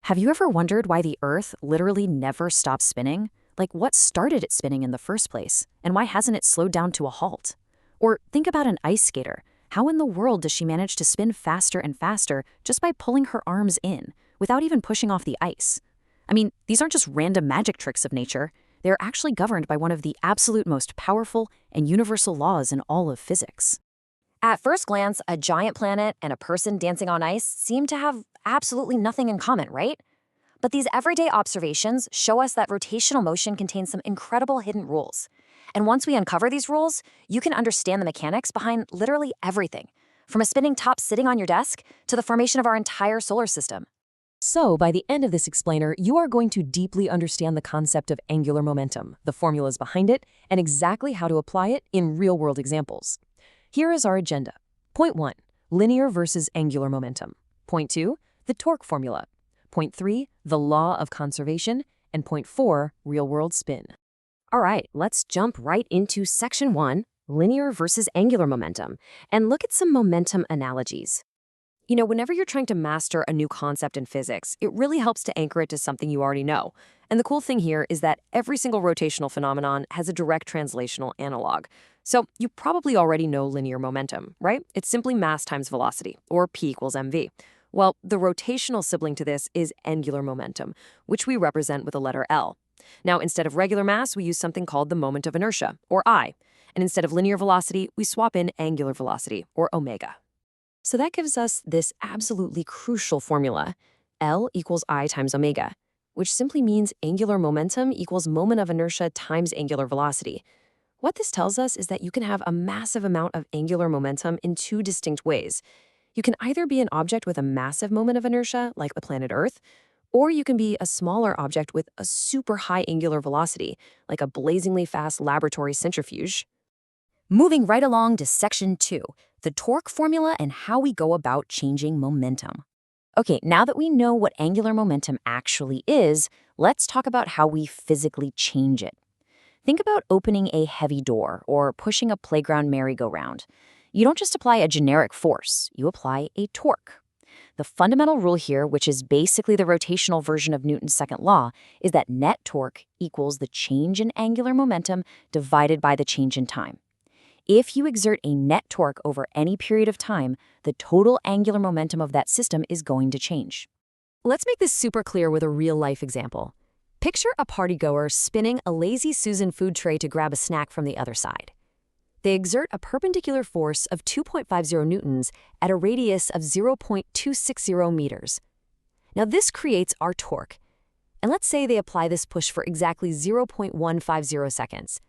Have you ever wondered why the Earth literally never stops spinning? Like, what started it spinning in the first place? And why hasn't it slowed down to a halt? Or think about an ice skater. How in the world does she manage to spin faster and faster just by pulling her arms in, without even pushing off the ice? I mean, these aren't just random magic tricks of nature. They're actually governed by one of the absolute most powerful and universal laws in all of physics. At first glance, a giant planet and a person dancing on ice seem to have absolutely nothing in common, right? But these everyday observations show us that rotational motion contains some incredible hidden rules. And once we uncover these rules, you can understand the mechanics behind literally everything, from a spinning top sitting on your desk to the formation of our entire solar system. So, by the end of this explainer, you are going to deeply understand the concept of angular momentum, the formulas behind it, and exactly how to apply it in real-world examples. Here is our agenda. Point 1, linear versus angular momentum. Point 2, the torque formula. Point 3, the law of conservation. And point 4, real-world spin. All right, let's jump right into section 1, linear versus angular momentum, and look at some momentum analogies. You know, whenever you're trying to master a new concept in physics, it really helps to anchor it to something you already know. And the cool thing here is that every single rotational phenomenon has a direct translational analog. So you probably already know linear momentum, right? It's simply mass times velocity, or P equals mv. Well, the rotational sibling to this is angular momentum, which we represent with the letter L. Now, instead of regular mass, we use something called the moment of inertia, or I. And instead of linear velocity, we swap in angular velocity, or omega. So that gives us this absolutely crucial formula, L equals I times omega, which simply means angular momentum equals moment of inertia times angular velocity. What this tells us is that you can have a massive amount of angular momentum in two distinct ways. You can either be an object with a massive moment of inertia, like the planet Earth, or you can be a smaller object with a super high angular velocity, like a blazingly fast laboratory centrifuge. Moving right along to section 2, the torque formula and how we go about changing momentum. Okay, now that we know what angular momentum actually is, let's talk about how we physically change it. Think about opening a heavy door or pushing a playground merry-go-round. You don't just apply a generic force, you apply a torque. The fundamental rule here, which is basically the rotational version of Newton's second law, is that net torque equals the change in angular momentum divided by the change in time. If you exert a net torque over any period of time, the total angular momentum of that system is going to change. Let's make this super clear with a real-life example. Picture a partygoer spinning a Lazy Susan food tray to grab a snack from the other side. They exert a perpendicular force of 2.50 newtons at a radius of 0.260 meters. Now this creates our torque. And let's say they apply this push for exactly 0.150 seconds.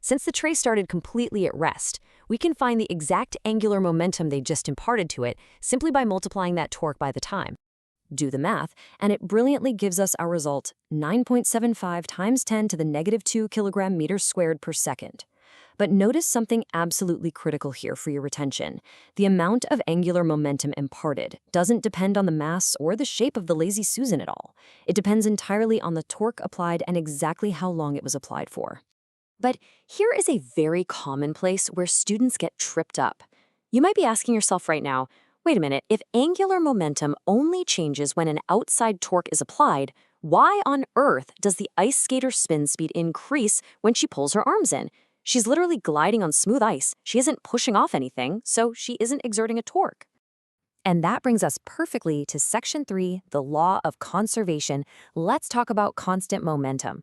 Since the tray started completely at rest, we can find the exact angular momentum they just imparted to it simply by multiplying that torque by the time. Do the math, and it brilliantly gives us our result, 9.75 times 10 to the negative 2 kilogram meters squared per second. But notice something absolutely critical here for your retention. The amount of angular momentum imparted doesn't depend on the mass or the shape of the Lazy Susan at all. It depends entirely on the torque applied and exactly how long it was applied for. But here is a very common place where students get tripped up. You might be asking yourself right now, wait a minute, if angular momentum only changes when an outside torque is applied, why on earth does the ice skater's spin speed increase when she pulls her arms in? She's literally gliding on smooth ice. She isn't pushing off anything, so she isn't exerting a torque. And that brings us perfectly to section 3, the law of conservation. Let's talk about constant momentum.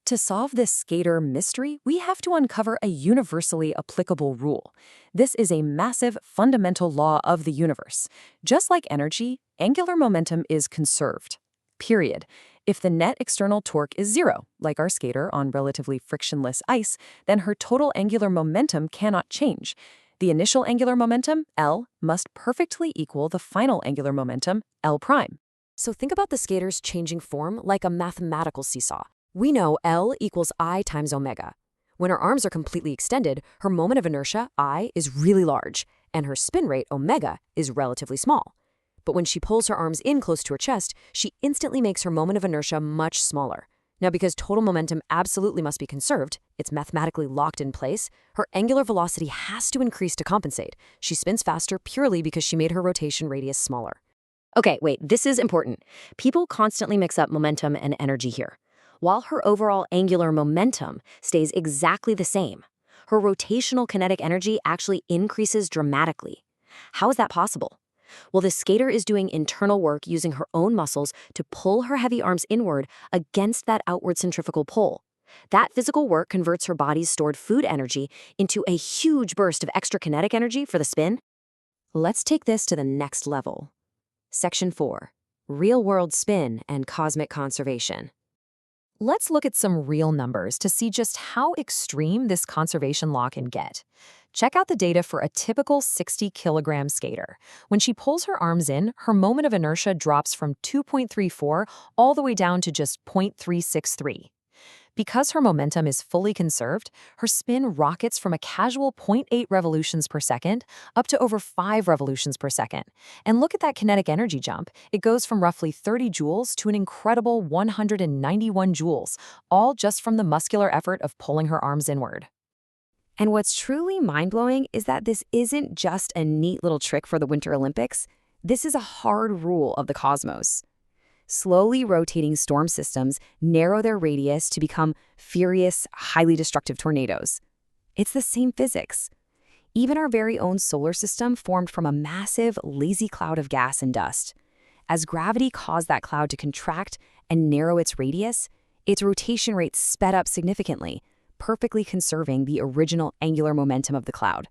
To solve this skater mystery, we have to uncover a universally applicable rule. This is a massive, fundamental law of the universe. Just like energy, angular momentum is conserved. Period. If the net external torque is 0, like our skater on relatively frictionless ice, then her total angular momentum cannot change. The initial angular momentum, L, must perfectly equal the final angular momentum, L prime. So think about the skater's changing form like a mathematical seesaw. We know L equals I times omega. When her arms are completely extended, her moment of inertia, I, is really large, and her spin rate, omega, is relatively small. But when she pulls her arms in close to her chest, she instantly makes her moment of inertia much smaller. Now, because total momentum absolutely must be conserved, it's mathematically locked in place, her angular velocity has to increase to compensate. She spins faster purely because she made her rotation radius smaller. Okay, wait, this is important. People constantly mix up momentum and energy here. While her overall angular momentum stays exactly the same, her rotational kinetic energy actually increases dramatically. How is that possible? Well, the skater is doing internal work using her own muscles to pull her heavy arms inward against that outward centrifugal pull. That physical work converts her body's stored food energy into a huge burst of extra kinetic energy for the spin. Let's take this to the next level. Section 4. Real-world spin and cosmic conservation. Let's look at some real numbers to see just how extreme this conservation law can get. Check out the data for a typical 60-kilogram skater. When she pulls her arms in, her moment of inertia drops from 2.34 all the way down to just 0.363. Because her momentum is fully conserved, her spin rockets from a casual 0.8 revolutions per second up to over 5 revolutions per second. And look at that kinetic energy jump. It goes from roughly 30 joules to an incredible 191 joules, all just from the muscular effort of pulling her arms inward. And what's truly mind-blowing is that this isn't just a neat little trick for the Winter Olympics. This is a hard rule of the cosmos. Slowly rotating storm systems narrow their radius to become furious, highly destructive tornadoes. It's the same physics. Even our very own solar system formed from a massive, lazy cloud of gas and dust. As gravity caused that cloud to contract and narrow its radius, its rotation rate sped up significantly, perfectly conserving the original angular momentum of the cloud.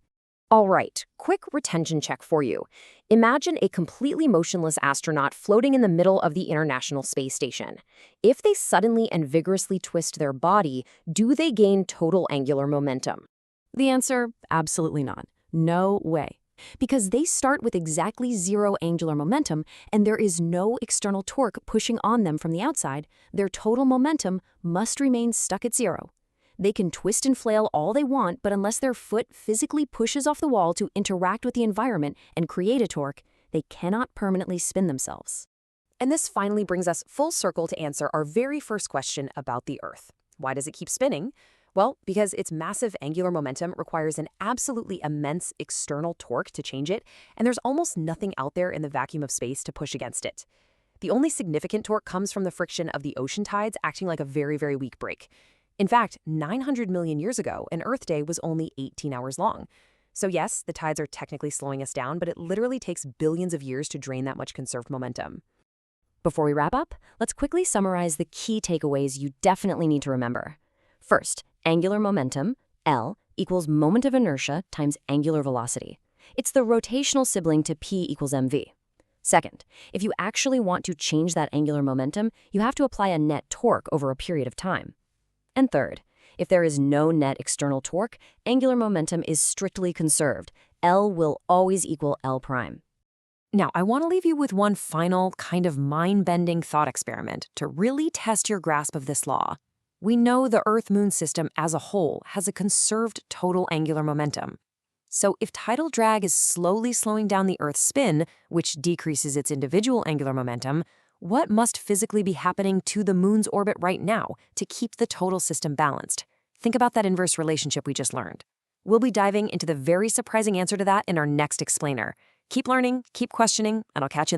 All right, quick retention check for you. Imagine a completely motionless astronaut floating in the middle of the International Space Station. If they suddenly and vigorously twist their body, do they gain total angular momentum? The answer, absolutely not. No way. Because they start with exactly zero angular momentum, and there is no external torque pushing on them from the outside, their total momentum must remain stuck at zero. They can twist and flail all they want, but unless their foot physically pushes off the wall to interact with the environment and create a torque, they cannot permanently spin themselves. And this finally brings us full circle to answer our very first question about the Earth. Why does it keep spinning? Well, because its massive angular momentum requires an absolutely immense external torque to change it, and there's almost nothing out there in the vacuum of space to push against it. The only significant torque comes from the friction of the ocean tides acting like a very, very weak brake. In fact, 900 million years ago, an Earth day was only 18 hours long. So yes, the tides are technically slowing us down, but it literally takes billions of years to drain that much conserved momentum. Before we wrap up, let's quickly summarize the key takeaways you definitely need to remember. First, angular momentum, L, equals moment of inertia times angular velocity. It's the rotational sibling to P equals mv. Second, if you actually want to change that angular momentum, you have to apply a net torque over a period of time. And third, if there is no net external torque, angular momentum is strictly conserved. L will always equal L prime. Now, I want to leave you with one final kind of mind-bending thought experiment to really test your grasp of this law. We know the Earth-Moon system as a whole has a conserved total angular momentum. So if tidal drag is slowly slowing down the Earth's spin, which decreases its individual angular momentum, what must physically be happening to the Moon's orbit right now to keep the total system balanced? Think about that inverse relationship we just learned. We'll be diving into the very surprising answer to that in our next explainer. Keep learning, keep questioning, and I'll catch you in